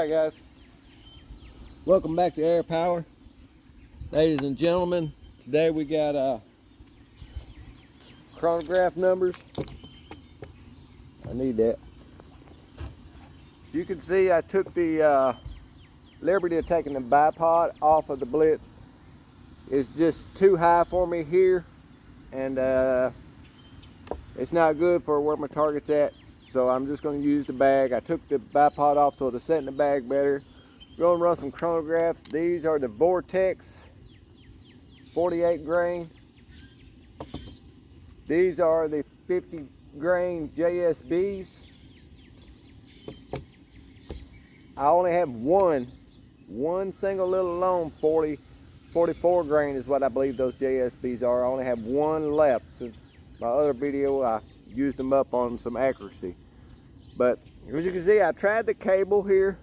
Alright guys, welcome back to Air Power. Ladies and gentlemen, today we got chronograph numbers. I need that. You can see I took the liberty of taking the bipod off of the blitz. It's just too high for me here, and it's not good for where my target's at. So I'm just going to use the bag. I took the bipod off so it'll set in the bag better. Going to run some chronographs. These are the Vortex 48 grain. These are the 50 grain JSBs. I only have one single little lone 44 grain is what I believe those JSBs are. I only have one left since my other video I used them up on some accuracy. But as you can see, I tried the cable here.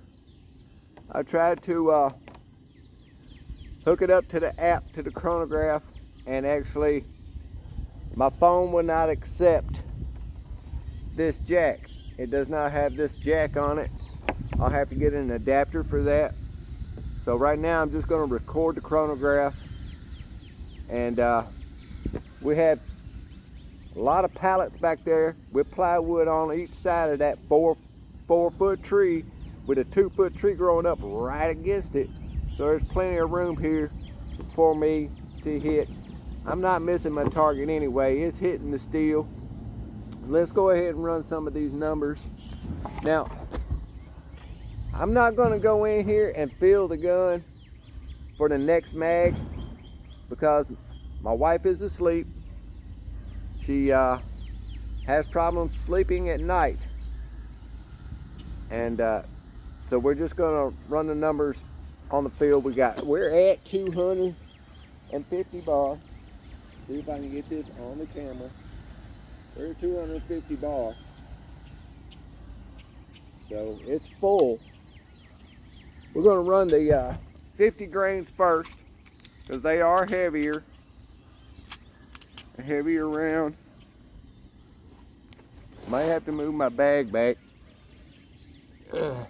I tried to hook it up to the app, to the chronograph, and actually my phone will not accept this jack. It does not have this jack on it. I'll have to get an adapter for that. So right now I'm just going to record the chronograph, and we have a lot of pallets back there with plywood on each side of that four foot tree, with a 2 foot tree growing up right against it. So there's plenty of room here for me to hit. I'm not missing my target anyway. It's hitting the steel. Let's go ahead and run some of these numbers. Now, I'm not going to go in here and fill the gun for the next mag because my wife is asleep. She has problems sleeping at night, and so we're just going to run the numbers on the field. We're at 250 bar. See if I can get this on the camera. We're at 250 bar, so it's full. We're going to run the 50 grains first because they are heavier. A heavier round. Might have to move my bag back. Ugh.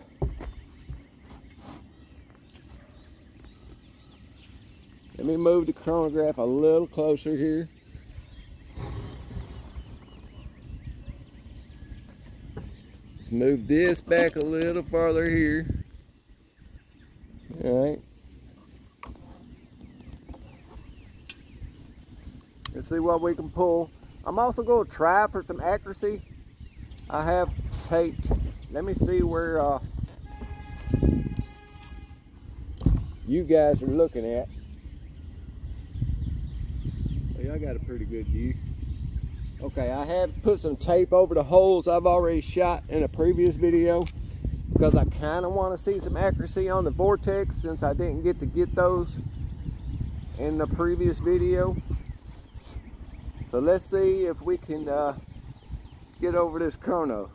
Let me move the chronograph a little closer here. Let's move this back a little farther here. All right. Let's see what we can pull. I'm also going to try for some accuracy. I have taped. Let me see where you guys are looking at. Hey, I got a pretty good view. Okay, I have put some tape over the holes I've already shot in a previous video because I kind of want to see some accuracy on the Vortex since I didn't get to get those in the previous video. So let's see if we can get over this chrono.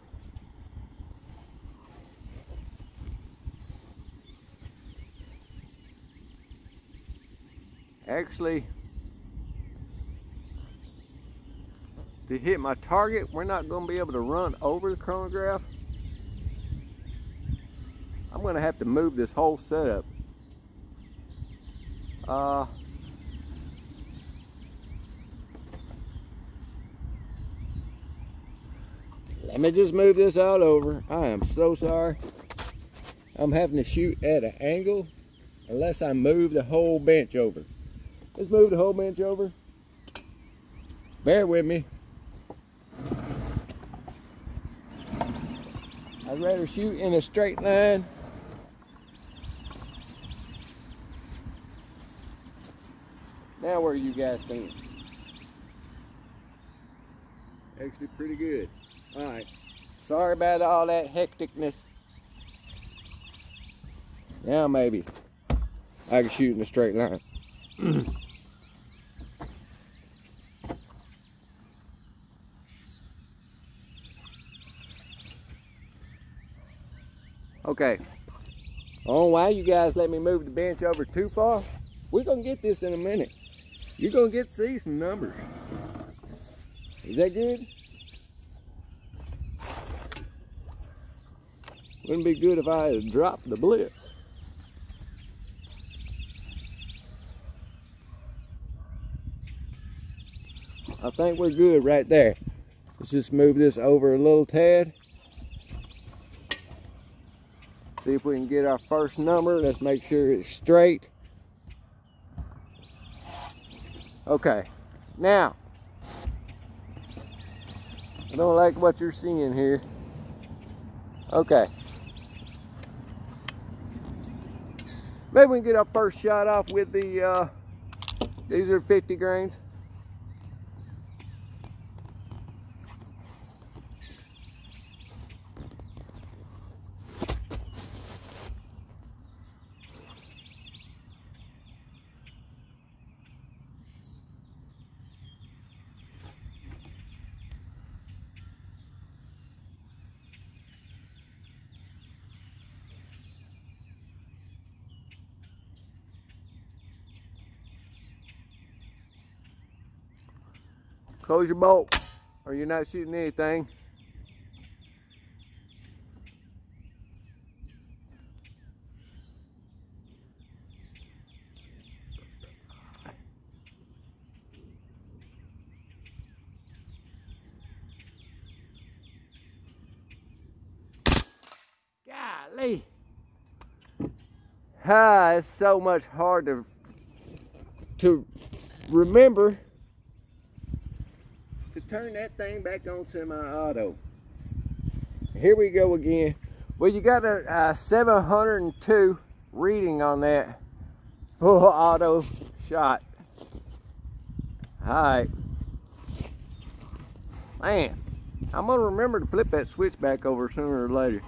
Actually, to hit my target, we're not going to be able to run over the chronograph. I'm going to have to move this whole setup. Let me just move this out over. I am so sorry. I'm having to shoot at an angle unless I move the whole bench over. Let's move the whole bench over. Bear with me. I'd rather shoot in a straight line. Now where are you guys seeing? Actually pretty good. Alright, sorry about all that hecticness. Now maybe I can shoot in a straight line. Okay, oh why you guys let me move the bench over too far? We're gonna get this in a minute. You're gonna get to see some numbers. Is that good? Wouldn't be good if I had dropped the blitz. I think we're good right there. Let's just move this over a little tad. See if we can get our first number. Let's make sure it's straight. Okay, now, I don't like what you're seeing here. Okay. Maybe we can get our first shot off with the, these are 50 grains. Close your bolt, or you're not shooting anything. Golly. It's so much hard to remember to turn that thing back on semi-auto. Here we go again. Well, you got a 702 reading on that full auto shot. Alright. Man, I'm gonna remember to flip that switch back over sooner or later.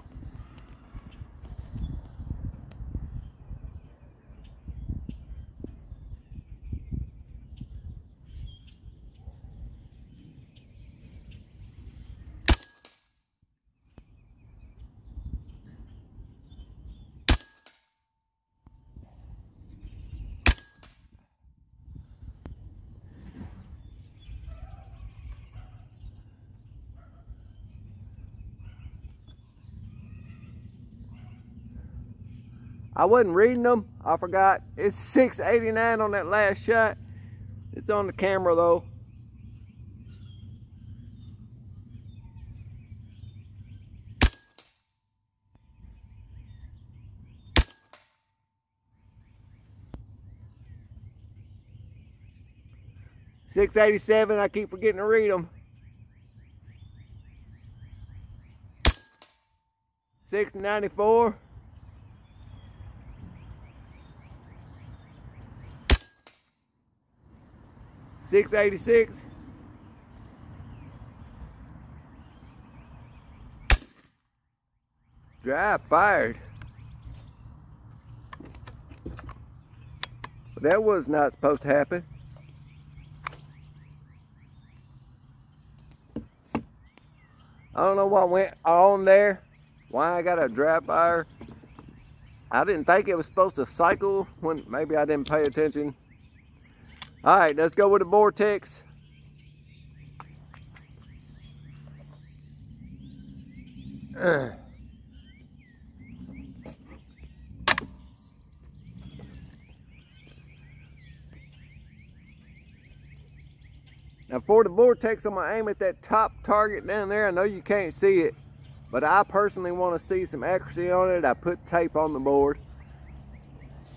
I wasn't reading them. I forgot. It's 689 on that last shot. It's on the camera though. $687. I keep forgetting to read them. $694. $686. Drive fired. But that was not supposed to happen. I don't know what went on there. Why I got a dry fire. I didn't think it was supposed to cycle when maybe I didn't pay attention. All right, let's go with the vortex. Now for the vortex, I'm gonna aim at that top target down there. I know you can't see it, but I personally want to see some accuracy on it. I put tape on the board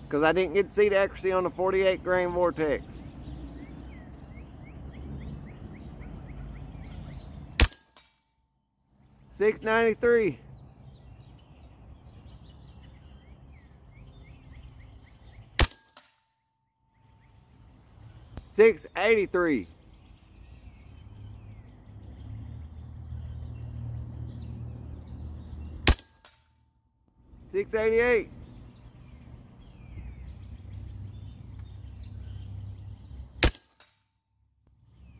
because I didn't get to see the accuracy on the 48 grain vortex. $693. $683. $688.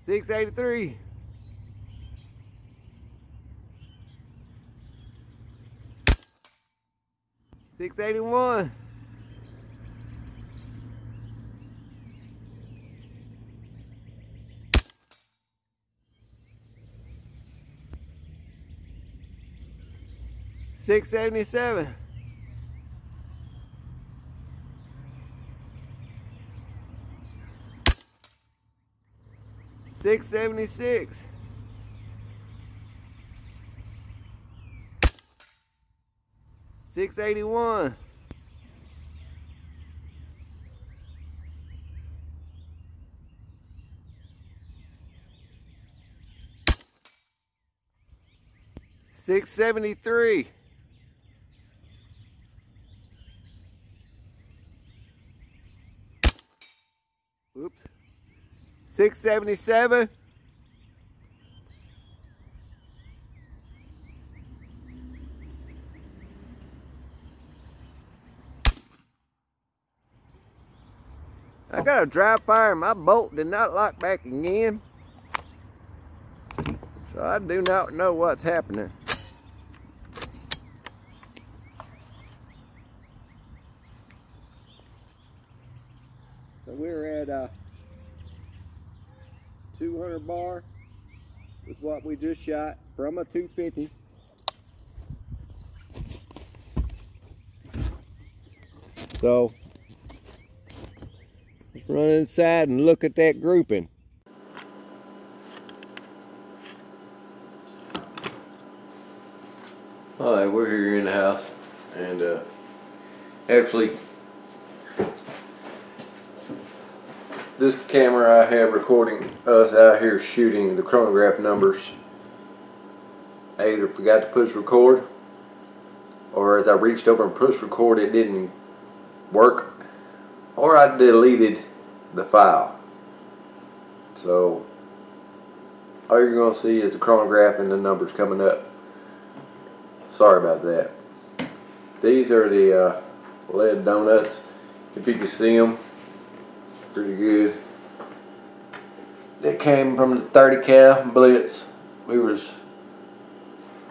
$683. $681. 677. 676. 681. 673. 677. 'I got a dry fire and my bolt did not lock back again. So I do not know what's happening. So we're at 200 bar with what we just shot from a 250. So let's run inside and look at that grouping. Alright, we're here in the house, and actually this camera I have recording us out here shooting the chronograph numbers, I either forgot to push record, or as I reached over and pushed record it didn't work, or I deleted the file. So all you're going to see is the chronograph and the numbers coming up. Sorry about that. These are the lead donuts. If you can see them, pretty good. They came from the 30 cal blitz.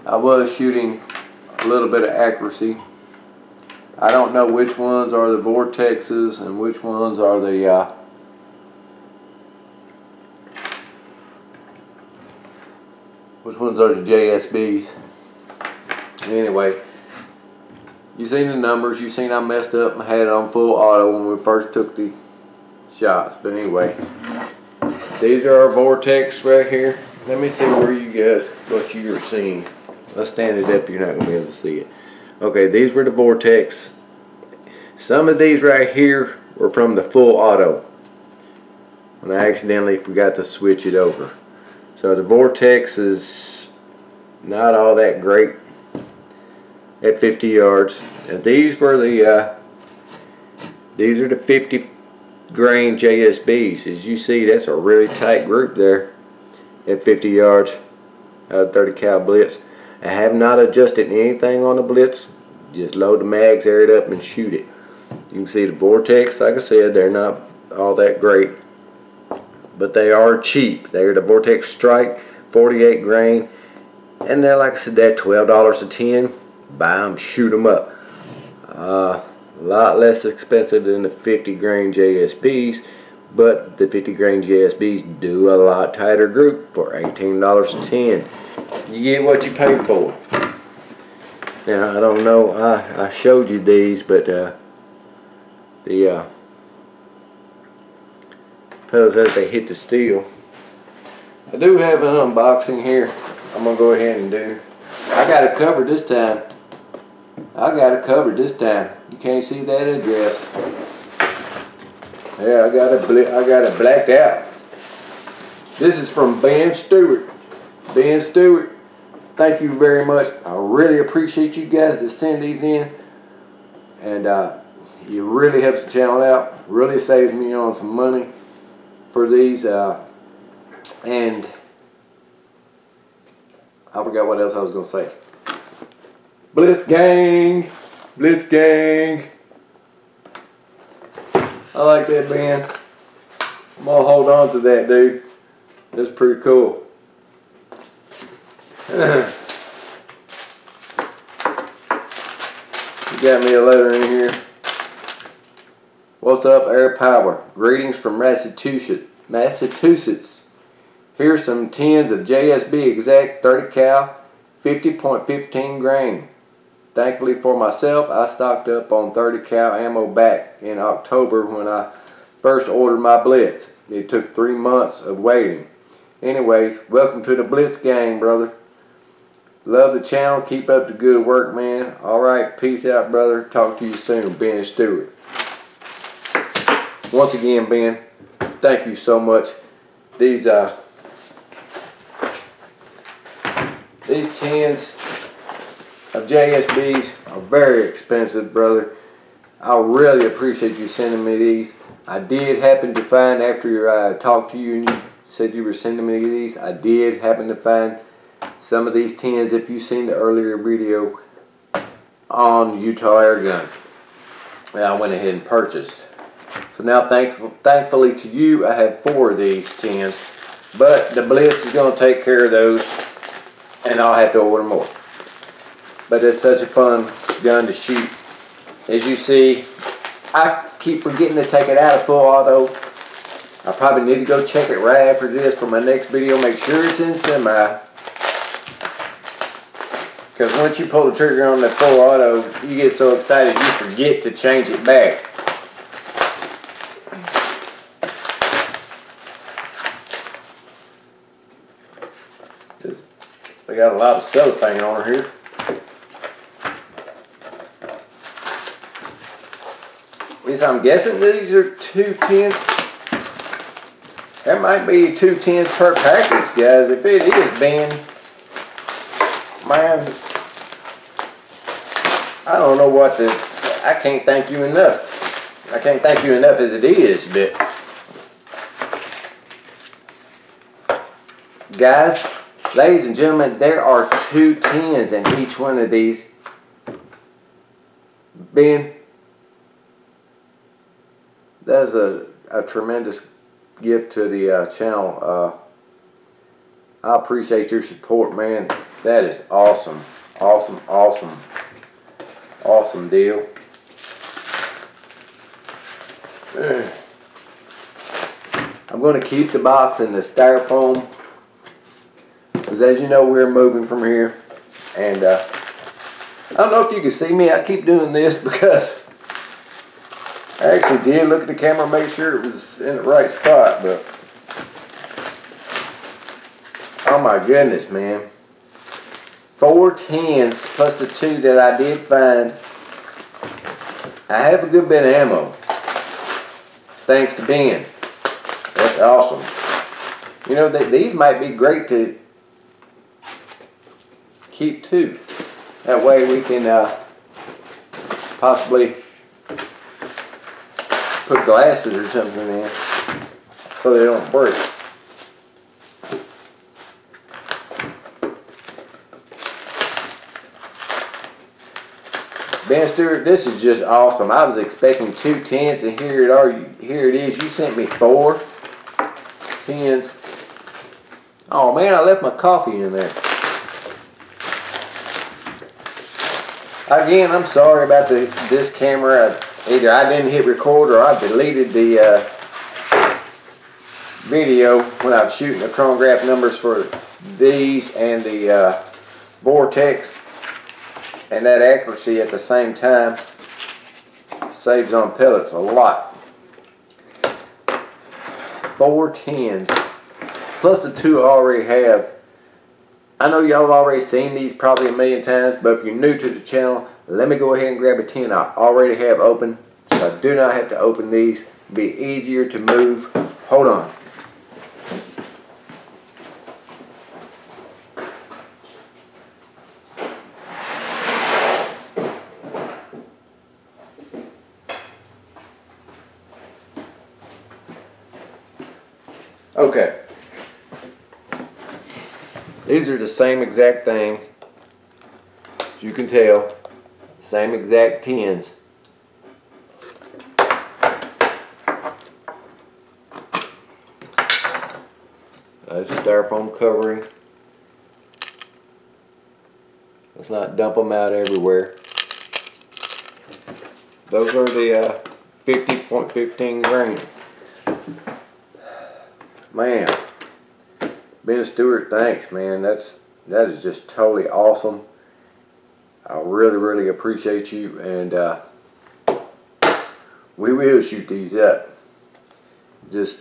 I was shooting a little bit of accuracy. I don't know which ones are the vortexes and which ones are the JSBs. Anyway, you seen the numbers. You seen I messed up and had it on full auto when we first took the shots. But anyway, these are our vortex right here. Let me see where you guys, what you're seeing. Let's stand it up. You're not gonna be able to see it. Okay, these were the vortex. Some of these right here were from the full auto when I accidentally forgot to switch it over. So the vortex is not all that great at 50 yards. And these were the these are the 50 grain JSBs. As you see, that's a really tight group there at 50 yards out of 30 cal blitz. I have not adjusted anything on the blitz. Just load the mags, air it up, and shoot it. You can see the vortex. Like I said, they're not all that great, but they are cheap. They're the Vortex Strike 48 grain, and they're, like I said, they're $12 a 10. Buy them, shoot them up. A lot less expensive than the 50 grain JSBs, but the 50 grain JSBs do a lot tighter group for $18 a 10. You get what you pay for. Now I don't know, I showed you these, but the fellas, as they hit the steel, I do have an unboxing here I'm gonna go ahead and do. I got it covered this time. You can't see that address. Yeah, I got it blacked out. This is from Ben Stewart. Ben Stewart, thank you very much. I really appreciate you guys that send these in, and it really helps the channel out. Really saves me on some money for these, and I forgot what else I was gonna say. Blitz gang, Blitz gang. I like that, Ben. I'm gonna hold on to that, dude. That's pretty cool. You got me a letter in here. What's up, Air Power? Greetings from Massachusetts. Here's some tins of JSB Exact 30 cal 50.15 grain. thankfully for myself, I stocked up on 30 cal ammo back in October when I first ordered my blitz. It took 3 months of waiting. Anyways, welcome to the blitz gang, brother. Love the channel. Keep up the good work, man. Alright, peace out, brother. Talk to you soon. Ben Stewart. Once again, Ben, thank you so much. These tins of JSBs are very expensive, brother. I really appreciate you sending me these. I did happen to find, after I talked to you and you said you were sending me these, I did happen to find some of these tins, if you've seen the earlier video on Utah Air Guns, and I went ahead and purchased. So now thankfully to you, I have 4 of these tins, but the blitz is going to take care of those, and I'll have to order more. But it's such a fun gun to shoot. As you see, I keep forgetting to take it out of full auto. I probably need to go check it right after this for my next video. Make sure it's in semi. Because once you pull the trigger on the full auto, you get so excited you forget to change it back. They got a lot of cellophane on her here. At least I'm guessing these are 2 tins. There might be 2 tins per package, guys. If it is, Ben, man, I don't know what to. I can't thank you enough. I can't thank you enough as it is, but guys, ladies and gentlemen, there are 2 tins in each one of these. Ben, that's a tremendous gift to the channel. I appreciate your support, man. That is awesome. Awesome, awesome. Awesome deal. I'm going to keep the box in the styrofoam, because as you know, we're moving from here, and I don't know if you can see me. I keep doing this because I actually did look at the camera, make sure it was in the right spot, but oh my goodness, man. 4 tins plus the 2 that I did find. I have a good bit of ammo, thanks to Ben. That's awesome. You know, these might be great to keep too. That way we can possibly put glasses or something in so they don't break. Ben Stewart, this is just awesome. I was expecting 2 tins, and here it is. You sent me 4 tins. Oh man, I left my coffee in there. Again, I'm sorry about this camera. Either I didn't hit record or I deleted the video when I was shooting the chronograph numbers for these and the vortex, and that accuracy at the same time saves on pellets a lot. 4 tins plus the 2 I already have. I know y'all have already seen these probably a million times, but if you're new to the channel, let me go ahead and grab a tin I already have open, so I do not have to open these. It'll be easier to move. Hold on. Okay. These are the same exact thing, as you can tell, same exact tins. That's styrofoam covering. Let's not dump them out everywhere. Those are the 50.15 grain. Man, Ben Stewart, thanks, man. That is just totally awesome. I really appreciate you, and we will shoot these up. Just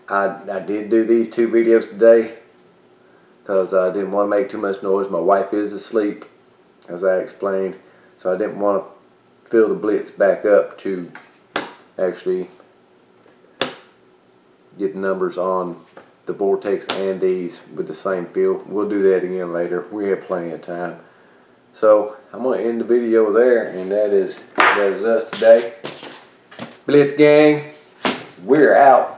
I did do these 2 videos today because I didn't want to make too much noise. My wife is asleep, as I explained, so I didn't want to fill the blitz back up to actually get the numbers on the Vortex and these with the same feel. We'll do that again later. We have plenty of time. So I'm going to end the video there, and that is us today. Blitz gang, we're out.